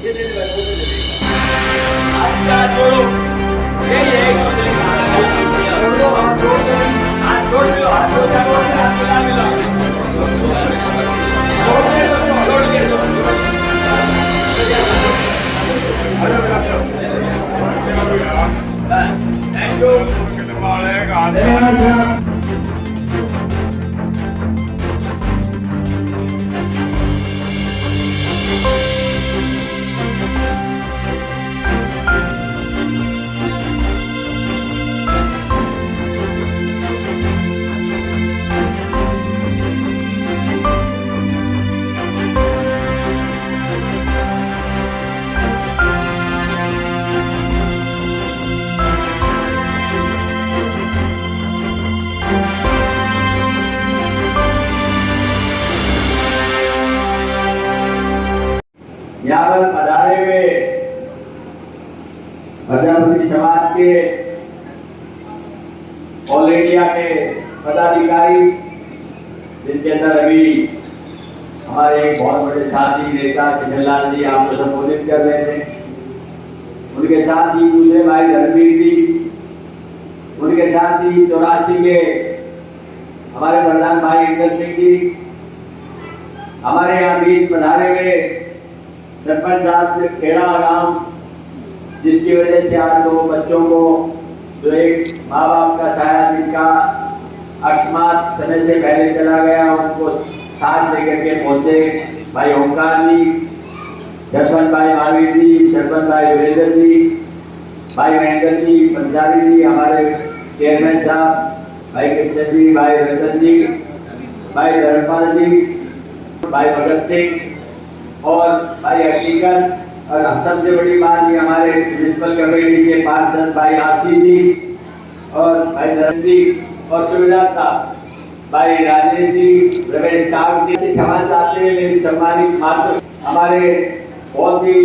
ये दे दे आज का जोड़ो यही है हाथ जोड़ दो हाथ जोड़ दो हाथ मिला मिला जोड़ के अरे बेटा थैंक यू कितने वाले का यहाँ पर पधारे हुए प्रजापति समाज के ऑल इंडिया के पदाधिकारी, जिनके अंदर अभी हमारे एक बहुत बड़े साथी नेता किशनलाल जी आपको संबोधित कर रहे थे, उनके साथ ही दूसरे भाई धर्मवीर जी, उनके साथ ही 84 के हमारे प्रधान भाई इंदर सिंह जी, हमारे यहाँ बीच पधारे हुए सरपंच साहब खेड़ा गांव, जिसकी वजह से आज दो बच्चों को जो एक माँ बाप का साया जिनका अकस्मात समय से पहले चला गया, उनको साथ लेकर के पहुंचे भाई ओंकार जी, सरपंच भाई महावीर जी, सरपंच भाई वीरेंद्र जी, भाई महेंद्र जी, पंचारी जी, हमारे चेयरमैन साहब भाई कृष्ण जी, भाई रतन जी, भाई धर्मपाल जी, भाई भगत सिंह और भाई हकीकत, और सबसे बड़ी बात ये हमारे म्युनिसिपल कमेटी के पार्षद भाई आशी जी और भाई धर्म जी और सुविधा साहब, भाई राजेश जी, रमेश काग जी क्षमा चाहते हैं। मेरी सम्मानित मातृ हमारे बहुत ही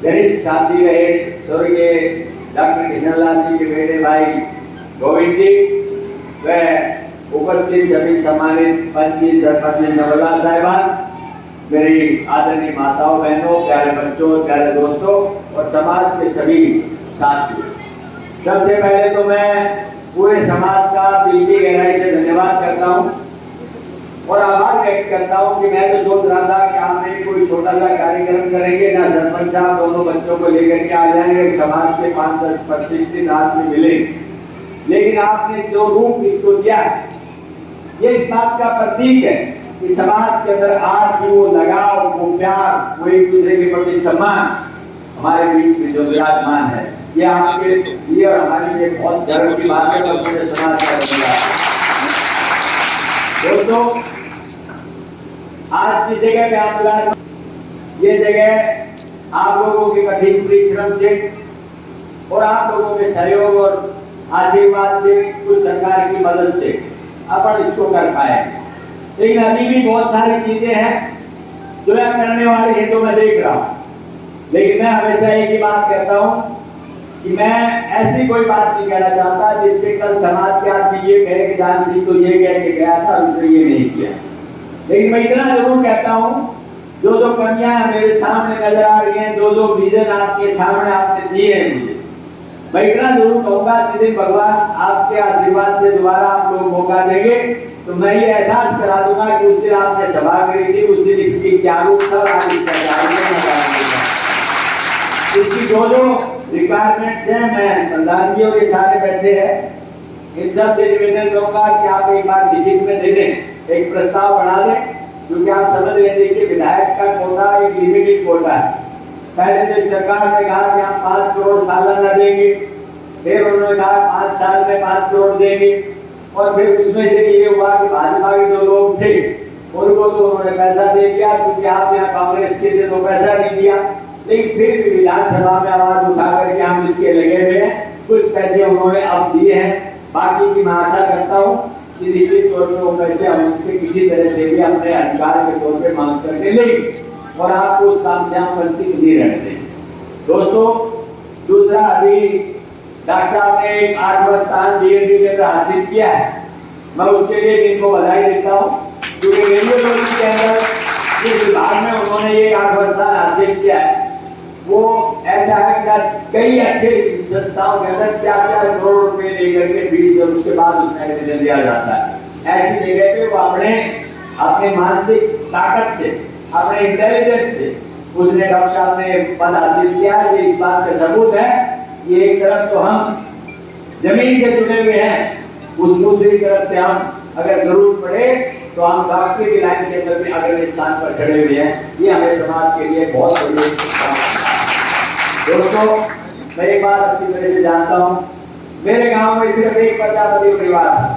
घनिष्ठ साथी रहे स्वर्गीय डॉक्टर किशनलाल जी के बेटे भाई गोविंद जी, वह उपस्थित सभी सम्मानित पंच जी, सरपंच नवला साहिबान, मेरी आदरणीय माताओं बहनों, प्यारे बच्चों, प्यारे दोस्तों और समाज के सभी साथियों, सबसे पहले तो मैं पूरे समाज का दिल की गहराई से धन्यवाद करता हूं और आभार व्यक्त करता हूं कि मैं तो सोच रहा था कि आप एक कोई छोटा सा कार्यक्रम करेंगे ना, सरपंच साहब दोनों बच्चों को लेकर के आ जाएंगे, समाज के 5-10 प्रतिष्ठित आदमी मिले, लेकिन आपने जो रूप इसको दिया ये इस बात का प्रतीक है कि समाज के अंदर आज भी वो लगाव, वो प्यार, वो एक दूसरे के प्रति सम्मान हमारे बीच में जो विराजमान है, ये आपके लिए और हमारे लिए बहुत गर्व की बात है। और पूरे समाज का दोस्तों, आज की जगह पे आप ये जगह आप लोगों के कठिन परिश्रम से और आप लोगों के सहयोग और आशीर्वाद से, कुछ सरकार की मदद से अपन इसको कर पाए, लेकिन अभी भी बहुत सारी चीजें हैं जो यह करने वाली है, जो मैं देख रहा हूँ। लेकिन मैं हमेशा एक ही बात कहता हूँ कि मैं ऐसी कोई बात नहीं कहना चाहता जिससे कल समाज के आदमी ये कहे कि जान सिंह तो ये कह के गया था, उसने ये नहीं किया। लेकिन मैं इतना जरूर कहता हूँ, जो जो कमियां मेरे सामने नजर आ रही हैं, जो जो विजन आपके सामने आपने दिए हैं मुझे, मैं इतना जरूर कहूंगा जिस दिन भगवान आपके आशीर्वाद से दोबारा आप लोग मौका देंगे तो मैं ये एहसास करा दूंगा कि उस दिन आपने सभा करी थी, उस दिन इसकी क्या रूप था, आपकी सरकार ने इसकी जो रिक्वायरमेंट्स हैं, मैं प्रधान जी और ये सारे बैठे हैं, इन सब से निवेदन करूंगा कि आप एक बार लिखित में दे दें, एक प्रस्ताव बना दें, क्योंकि आप समझ रहे थे कि विधायक का कोटा एक लिमिटेड कोटा है। पहले तो सरकार ने कहा कि हम 5 करोड़ सालाना देंगे, फिर उन्होंने कहा 5 साल में 5 करोड़ देंगे, और फिर उसमें से ये हुआ कि भाजपा के जो लोग थे उनको तो उन्होंने पैसा दे दिया, क्योंकि आप यहाँ कांग्रेस के थे तो पैसा नहीं दिया, लेकिन फिर भी विधानसभा में आवाज उठा करके हम इसके लगे हुए हैं, कुछ पैसे उन्होंने अब दिए हैं, बाकी की मैं आशा करता हूँ कि निश्चित तौर पर वो पैसे हम उनसे किसी तरह से भी अपने अधिकार के तौर पर मांग करके लेंगे और आपको उस काम से हम वंचित नहीं रहते। दोस्तों, दूसरा, अभी डॉक्टर साहब ने एक 8वां स्थान डीएनडी के अंदर हासिल किया है, मैं उसके लिए इनको बधाई देता हूँ, क्योंकि रेडियोलॉजी के अंदर जिस विभाग में उन्होंने ये 8 स्थान हासिल किया है वो ऐसा है कि कई अच्छे संस्थाओं के अंदर 4-4 करोड़ रुपए लेकर के फीस और उसके बाद उसमें एडमिशन दिया जाता है। ऐसी जगह पे वो अपने मानसिक ताकत से, अपने इंटेलिजेंस से उसने डॉक्टर साहब ने पद हासिल किया। ये इस बात का सबूत है। ये एक तरफ तो हम जमीन से जुड़े हुए हैं, उस दूसरी तरफ से हम अगर जरूरत पड़े तो हम डॉक्टरी की लाइन के अंदर भी अगले स्थान पर खड़े हुए हैं। ये हमें समाज के लिए बहुत बड़ी दोस्तों, मैं एक बात अच्छी तरह से जानता हूँ, मेरे गांव में सिर्फ एक प्रजापति परिवार है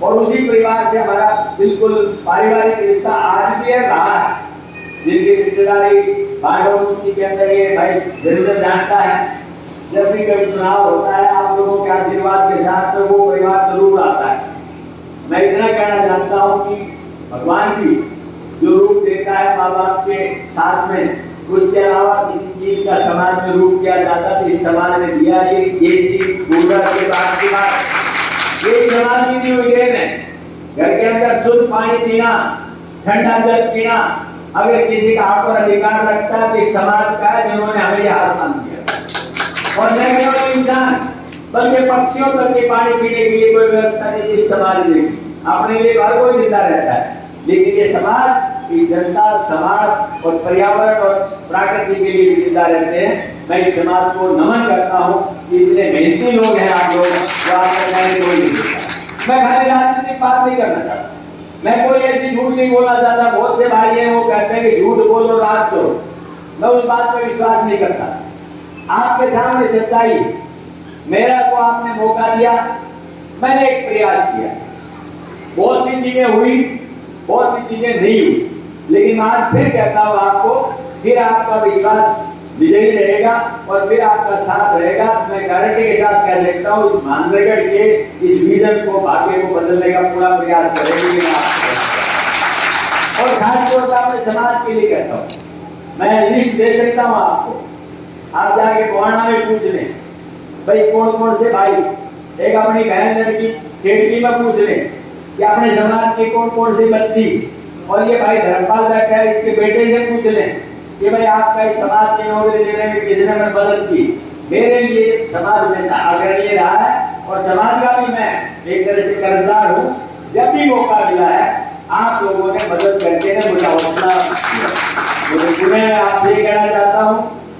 और उसी परिवार से हमारा बिल्कुल पारिवारिक रिश्ता आज भी रहा है। जिनकी रिश्तेदारी भागवती के अंदर ये भाई जरूर जानता है। जब भी कभी चुनाव होता है आप लोगों के आशीर्वाद के साथ तो वो परिवार जरूर आता है। मैं इतना कहना चाहता हूँ कि भगवान भी जो रूप देता है माँ बाप के साथ में, उसके अलावा किसी चीज का समाज में रूप किया जाता तो इस समाज ने दिया। ये एसी कूलर के बाद की बात ये समाज की दी हुई देन है। घर के अंदर शुद्ध पानी पीना, ठंडा जल पीना अगर किसी का आप पर अधिकार रखता है तो इस समाज का है जिन्होंने हमें यह आसान किया। और न केवल इंसान बल्कि पक्षियों तक के पानी पीने के लिए कोई व्यवस्था नहीं इस समाज ने। अपने लिए हर कोई जिंदा रहता है, लेकिन ये समाज की जनता, समाज और पर्यावरण और प्रकृति के लिए भी जिंदा रहते हैं। मैं इस समाज को नमन करता हूँ कि इतने मेहनती लोग हैं आप लोग। मैं खाली राजनीतिक बात नहीं करना चाहता, मैं कोई ऐसी झूठ नहीं बोलना चाहता। बहुत से भाई हैं वो कहते हैं कि झूठ बोलो राज करो, मैं उस बात पर विश्वास नहीं करता। आपके सामने सच्चाई, मेरा को आपने मौका दिया, मैंने एक प्रयास किया। बहुत सी चीजें हुई, बहुत सी चीजें नहीं हुई, लेकिन आज फिर कहता हूं आपको, फिर आपका विश्वास विजयी रहेगा और फिर आपका साथ रहेगा। मैं गारंटी के साथ कह सकता हूं इस मानगढ़ के इस विजन को, भाग्य को बदलने का पूरा प्रयास करेंगे। और खास तौर पर अपने समाज के लिए कहता हूं, मैं लिस्ट दे सकता हूं आपको, आप जाके गोवाना में पूछ लें भाई कौन कौन से भाई, एक अपनी बहन लड़की खेतली में पूछ लें कि अपने समाज की कौन कौन सी बच्ची, और ये भाई धर्मपाल बैठा है इसके बेटे से पूछ लें कि भाई आपका इस समाज की नौकरी देने में किसने मदद की। मेरे लिए समाज में आग्रही रहा है और समाज का भी मैं एक तरह से कर्जदार हूँ। जब भी मौका मिला है आप लोगों ने मदद करके ना मुझे हौसला दिया। मैं आपसे कहना चाहता हूँ,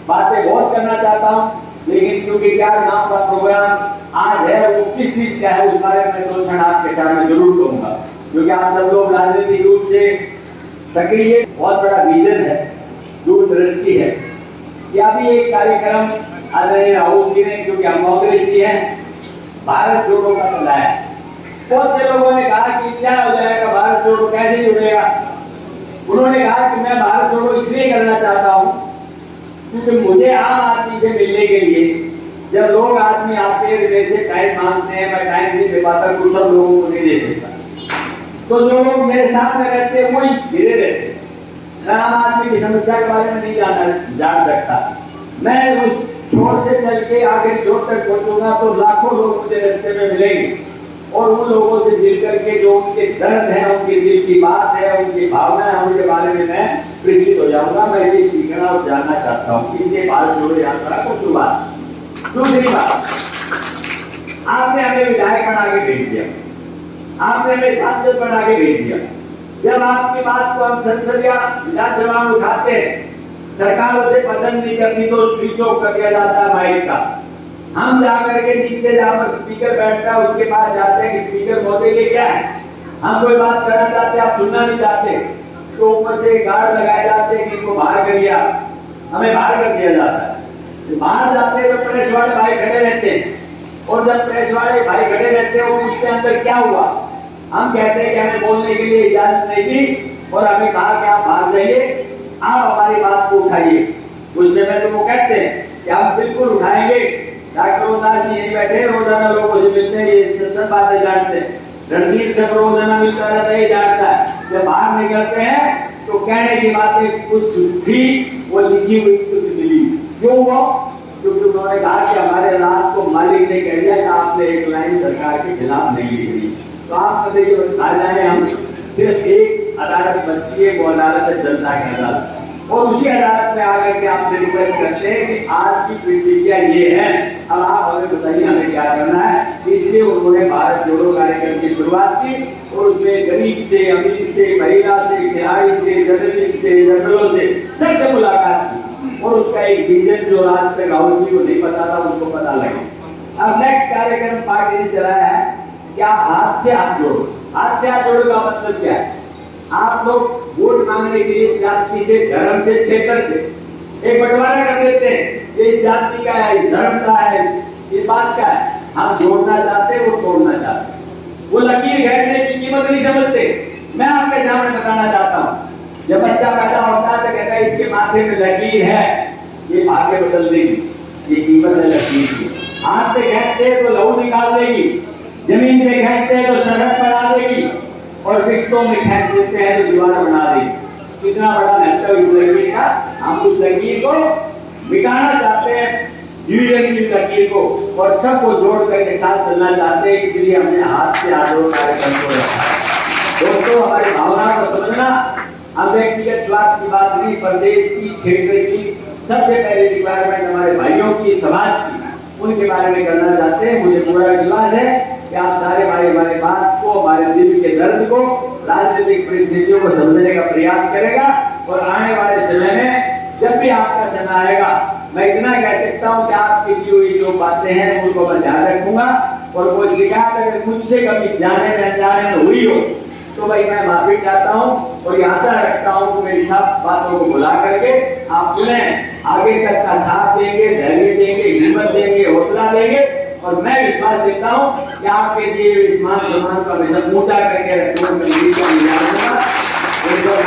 बातें बहुत करना चाहता हूँ, लेकिन क्योंकि 4 गांव का प्रोग्राम आज है वो किस चीज का है उस बारे में 2 क्षण आपके सामने जरूर कहूंगा, क्योंकि आप सब लोग राजनीतिक रूप से सक्रिय, बहुत बड़ा विजन है, दूरदृष्टि है। या भी एक कार्यक्रम आदरणीय राहुल जी ने, क्योंकि हम कांग्रेसी हैं, भारत जोड़ो का चलाया। बहुत से लोगों ने कहा कि क्या हो जाएगा, भारत जोड़ो कैसे जुड़ेगा। उन्होंने कहा कि मैं भारत जोड़ो इसलिए करना चाहता हूँ क्योंकि मुझे आम आदमी से मिलने के लिए जब लोग आदमी आते हैं मेरे से टाइम मांगते हैं, मैं टाइम नहीं दे पाता, कुछ सब लोगों को नहीं दे सकता। तो जो लोग मेरे सामने रहते हैं वही धीरे रहते हैं। मैं आम आदमी की समस्या के बारे में नहीं जान सकता। मैं उस छोर से चल के आगे छोर तक पहुंचूंगा तो लाखों लोग मुझे रास्ते में मिलेंगे और उन लोगों से मिल करके जो उनके दर्द है, उनके दिल की बात है, उनकी भावना है, उनके बारे में मैं परिचित हो जाऊंगा। मैं ये सीखना और जानना चाहता हूँ। इसके भारत जोड़ो यात्रा को शुरुआत। दूसरी बात, आपने हमें विधायक बना के भेज दिया, आपने हमें सांसद बना के भेज दिया। जब आपकी बात को हम संसद या विधानसभा में उठाते हैं, सरकार उसे पसंद नहीं करती तो स्विच ऑफ कर दिया जाता है माइक का। हम जाकर के नीचे जहां पर स्पीकर बैठता है उसके पास जाते हैं कि स्पीकर महोदय ये क्या है, हम कोई बात करना चाहते हैं, आप सुनना नहीं चाहते, तो ऊपर से गार्ड लगाए जाते हैं कि इनको बाहर करिए, हमें बाहर कर दिया जाता है। बाहर जाते हैं तो प्रेस वाले भाई खड़े रहते हैं, और जब प्रेस वाले भाई खड़े रहते हैं वो पूछते हैं अंदर क्या हुआ। हम कहते हैं कि हमें बोलने के लिए इजाजत नहीं दी और हमें कहा कि आप बाहर जाइए, आप हमारी बात को उठाइए। उस समय तो वो कहते हैं कि आप बिल्कुल उठाएंगे। डॉक्टर उदास जी यही बैठे रोजाना लोगों से मिलते हैं, ये सब बातें जानते हैं। रणदीप सब रोजाना मिलता रहता है, जानता है। जब बाहर निकलते हैं तो कहने की बातें कुछ थी, वो लिखी हुई कुछ मिली। क्यों वो? क्योंकि उन्होंने कहा कि हमारे रात को मालिक ने कह दिया कि आपने एक लाइन सरकार के खिलाफ नहीं लिखी। तो आप बताइए, आ जाए हम सिर्फ एक अदालत बनती है वो अदालत है जनता की अदालत, और उसी अदालत में आकर के आपसे रिक्वेस्ट करते हैं कि आज की प्रतिक्रिया ये है, अब आप हमें बताइए हमें क्या करना है। इसलिए उन्होंने भारत जोड़ो कार्यक्रम की शुरुआत की और उसमें गरीब से, अमीर से, महिला से, खिलाड़ी से, जर्नलिस्ट से, जनरलों से सबसे मुलाकात की, और उसका एक विजन जो आज तक राहुल जी को नहीं पता था उसको पता लगा। अब नेक्स्ट कार्यक्रम पार्टी ने चलाया है कि आप हाथ से हाथ जोड़ो। हाथ से हाथ जोड़ो का मतलब क्या है? आप लोग वोट मांगने के लिए जाति से, धर्म से, क्षेत्र से एक बंटवारा कर देते हैं, ये इस जाति का है, इस धर्म का है, इस बात का है। हम जोड़ना चाहते हैं, वो तोड़ना चाहते हैं। वो लकीर घेरने की कीमत नहीं समझते। मैं आपके सामने बताना चाहता हूँ, जब बच्चा पैदा होता है तो कहता है इसके माथे में लकीर है, ये भाग्य बदल देगी, ये कीमत है लकीर की। हाथ से खेचते हैं तो लहू निकाल देगी, जमीन पे खेचते हैं तो सड़क बना देगी, और रिश्तों में खेच देते हैं तो दीवार बना देगी। कितना बड़ा महत्व इस लकीर का। हम उस लकीर को मिटाना चाहते हैं, डिवीजन की लकीर को, और सबको जोड़ करके साथ चलना चाहते हैं। इसलिए हमने हाथ से हाथ जोड़ कार्यक्रम को रखा। दोस्तों, हमारी भावना को समझना, हम व्यक्तिगत स्वार्थ की बात नहीं, प्रदेश की, क्षेत्र की सबसे पहले रिक्वायरमेंट हमारे भाइयों की, समाज की, उनके बारे में करना चाहते हैं। मुझे पूरा विश्वास है कि आप सारे भाई हमारी बात को, हमारे दिल के दर्द को, राजनीतिक परिस्थितियों को समझने का प्रयास करेगा, और आने वाले समय में जब भी आपका समय आएगा, मैं इतना कह सकता हूं कि आपकी दी हुई जो बातें हैं उनको मैं ध्यान रखूंगा, और कोई शिकायत अगर मुझसे कभी जाने में अनजाने में हुई हो तो भाई मैं माफी चाहता हूं, और ये आशा रखता हूं कि मेरी सब बातों को भुला करके आप उन्हें आगे तक का साथ देंगे, धैर्य देंगे, हिम्मत देंगे, हौसला देंगे, और मैं विश्वास देता हूं कि आपके दिए इस मान सम्मान का हमेशा ऊंचा करके रखूंगा।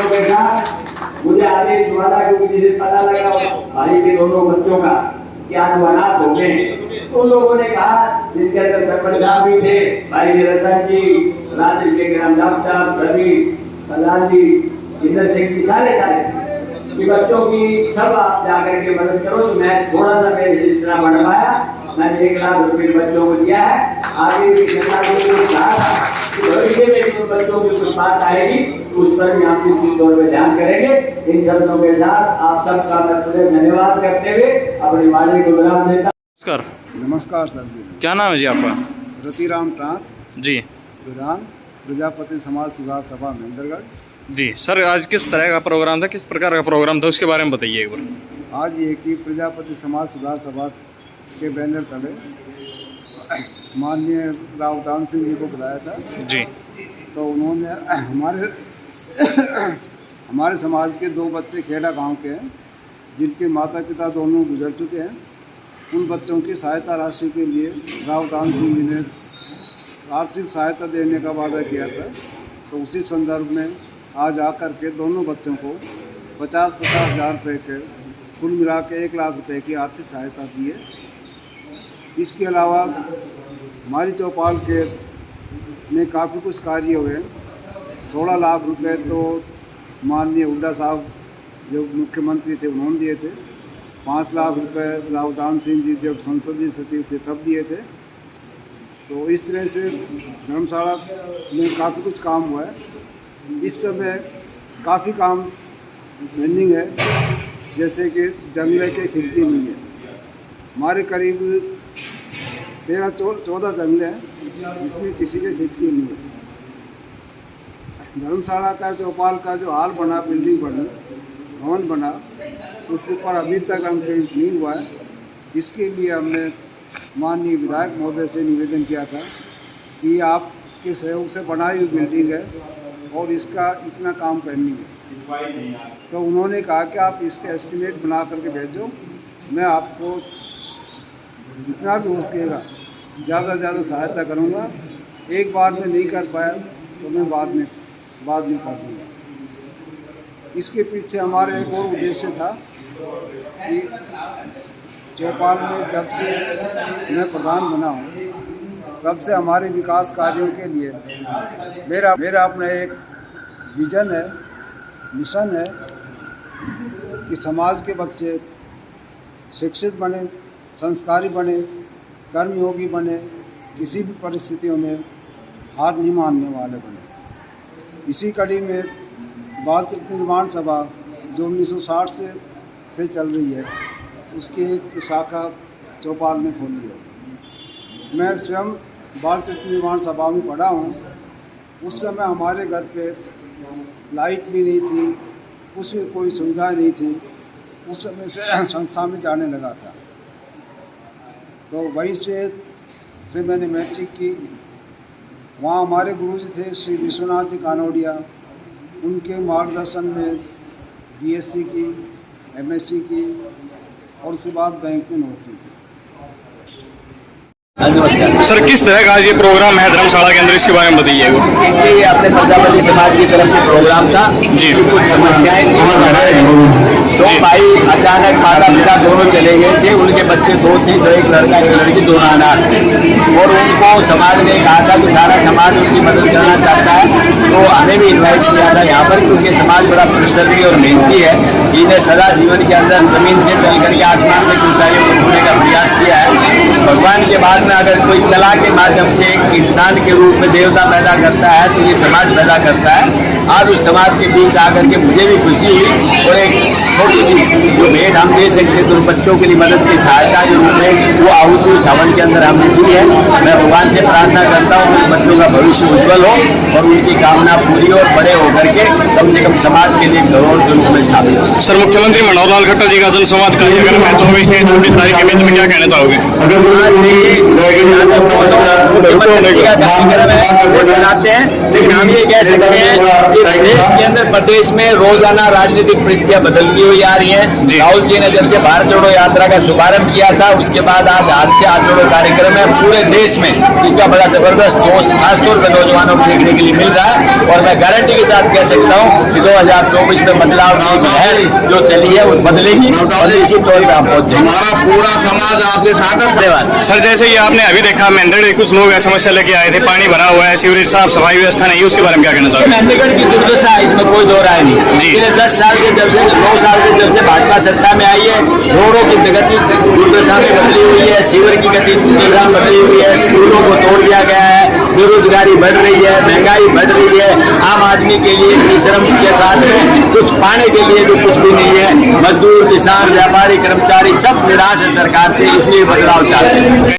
के साथ मुझे आदेश हुआ था, क्योंकि जिसे पता लगा भाई के दोनों बच्चों का कि आज वो अनाथ हो गए, तो लोगों ने कहा, जिनके अंदर सरपंच साहब भी थे, भाई निरंजन जी, राजेश के ग्राम डॉक्टर साहब, सभी प्रधान जी, इंदर सिंह जी, सारे कि बच्चों की सब आप जाकर के मदद करो। तो मैं थोड़ा सा मेरे जितना बढ़ पाया, मैंने 1 लाख रुपए बच्चों को दिया है। आगे भी भविष्य में भी बच्चों की कुछ बात आएगी तो उस पर भी हम किसी तौर पर ध्यान करेंगे। इन शब्दों के साथ आप सबका मैं पूरे धन्यवाद करते हुए अपनी वाणी को विराम देता। नमस्कार। नमस्कार सर जी। क्या नाम है जी आपका? रतिराम टाँक जी, प्रधान प्रजापति समाज सुधार सभा महेंद्रगढ़। जी सर, आज किस तरह का प्रोग्राम था, किस प्रकार का प्रोग्राम था, उसके बारे में बताइए एक बार। आज ये कि प्रजापति समाज सुधार सभा के बैनर तले माननीय राव दान सिंह जी को बुलाया था जी। तो उन्होंने हमारे समाज के 2 बच्चे खेड़ा गांव के हैं, जिनके माता पिता दोनों गुजर चुके हैं। उन बच्चों की सहायता राशि के लिए राव दान सिंह जी ने आर्थिक सहायता देने का वादा किया था। तो उसी संदर्भ में आज आकर के दोनों बच्चों को 50-50 हज़ार रुपये के कुल मिला के 1 लाख रुपए की आर्थिक सहायता दी है। इसके अलावा हमारी चौपाल के में काफ़ी कुछ कार्य हुए। 16 लाख रुपए तो माननीय हुड्डा साहब जो मुख्यमंत्री थे उन्होंने दिए थे। 5 लाख रुपए राव दान सिंह जी जब संसदीय सचिव थे तब दिए थे। तो इस तरह से धर्मशाला में काफ़ी कुछ काम हुआ है। इस समय काफ़ी काम पेंडिंग है, जैसे कि जंगले के खिड़की नहीं है। हमारे करीब 13-14 जंगले हैं जिसमें किसी के खिड़की नहीं है। धर्मशाला का चौपाल का जो हाल बना, बिल्डिंग बनी, भवन बना, उसके ऊपर अभी तक रंग पेंट नहीं हुआ है। इसके लिए हमने माननीय विधायक महोदय से निवेदन किया था कि आपके सहयोग से बनाई हुई बिल्डिंग है और इसका इतना काम पेंडिंग है। तो उन्होंने कहा कि आप इसका एस्टिमेट बना करके भेजो, मैं आपको जितना भी हो सकेगा ज़्यादा से ज़्यादा सहायता करूँगा। एक बार में नहीं कर पाया तो मैं बाद में कर दूँगा। इसके पीछे हमारा एक और उद्देश्य था कि चौपाल में जब से मैं प्रधान बना हूँ तब से हमारे विकास कार्यों के लिए मेरा अपना एक विज़न है, मिशन है कि समाज के बच्चे शिक्षित बने, संस्कारी बने, कर्मयोगी बने, किसी भी परिस्थितियों में हार नहीं मानने वाले बने। इसी कड़ी में बाल चरित्र निर्माण सभा जो 1960 से चल रही है, उसकी एक शाखा चौपाल में खोली है। मैं स्वयं बाल चरित्र निर्माण सभा में पढ़ा हूँ। उस समय हमारे घर पे लाइट भी नहीं थी, उसमें कोई सुविधा नहीं थी। उस समय से संस्था में जाने लगा था, तो वहीं से मैंने मैट्रिक की। वहाँ हमारे गुरुजी थे श्री विश्वनाथ जी कानोडिया, उनके मार्गदर्शन में बीएससी की, एमएससी की और उसके बाद बैंक में नौकरी की। नमस्कार सर, किस तरह का ये प्रोग्राम है धर्मशाला के अंदर, इसके बारे में बताइए। ये अपने प्रजापति समाज की तरफ से प्रोग्राम था जी। कुछ समस्याएं थी। दो भाई अचानक माता पिता दोनों चले गए थे, उनके बच्चे दो थे, तो एक लड़का एक लड़की, दोनों अनाथ थे। और उनको समाज ने कहा था कि सारा समाज उनकी मदद करना चाहता है, तो हमें भी इन्वाइट किया था यहाँ पर, क्योंकि समाज बड़ा परिश्रमी और मेहनती है। इन्हें सदा जीवन के अंदर जमीन से चल करके आसमान में ऊंचाइयों को छूने का प्रयास किया है। भगवान के बाद में अगर कोई कला के माध्यम से एक इंसान के रूप में देवता पैदा करता है, तो ये समाज पैदा करता है। आज उस समाज के बीच आकर के मुझे भी खुशी हुई, और एक छोटी सी जो भेंट हम दे सकते तो बच्चों के लिए मदद की सहायता जो रूप वो आहुति उस हवन के अंदर हमने दी है। मैं भगवान से प्रार्थना करता हूँ कि बच्चों का भविष्य उज्जवल हो और उनकी कामना पूरी हो, और बड़े होकर के कम से कम समाज के लिए धरोहर के रूप में शामिल हो। सर, मुख्यमंत्री मनोहर लाल खट्टर जी का जनसंवाद कार्यक्रम है, तो हम इसे 24 तारीख के बीच में क्या कहना चाहोगे? मुख्यमंत्री का कार्यक्रम है वो चलाते हैं, लेकिन हम ये कह सकते हैं कि देश के अंदर प्रदेश में रोजाना राजनीतिक परिस्थितियां बदलती हुई आ रही हैं। राहुल जी ने जब से भारत जोड़ो यात्रा का शुभारंभ किया था, उसके बाद आज हाथ से हाथ जोड़ो कार्यक्रम है पूरे देश में, इसका बड़ा जबरदस्त जोश खासतौर पर नौजवानों को देखने के लिए मिल रहा है। और मैं गारंटी के साथ कह सकता हूँ कि 2024 में बदलाव जो चली है वो बदलेगी और इसी तौर पर आप पहुंचेंगे। हमारा पूरा समाज आपके साथ है। धन्यवाद सर, जैसे ये आपने अभी देखा मेंढर कुछ लोग ऐसी समस्या लेके आए थे, पानी भरा हुआ है, सीवरेज साफ सफाई व्यवस्था नहीं, उसके बारे में क्या कहना चाहोगे? मेहंदीगढ़ की दुर्दशा है, इसमें कोई दो राय नहीं। जी। पिछले 10 साल से 9 साल से जब से भाजपा सत्ता में आई है, रोडों की गति दुर्दशा में बदली हुई है, सीवर की गति दुर्दशा में बदली हुई है, स्कूलों को तोड़ दिया गया है, बेरोजगारी बढ़ रही है, महंगाई बढ़ रही है। आम आदमी के लिए श्रम के साथ में कुछ पाने के लिए जो कुछ भी नहीं है। मजदूर, किसान, व्यापारी, कर्मचारी सब निराश है सरकार से, इसलिए बदलाव चाहते हैं।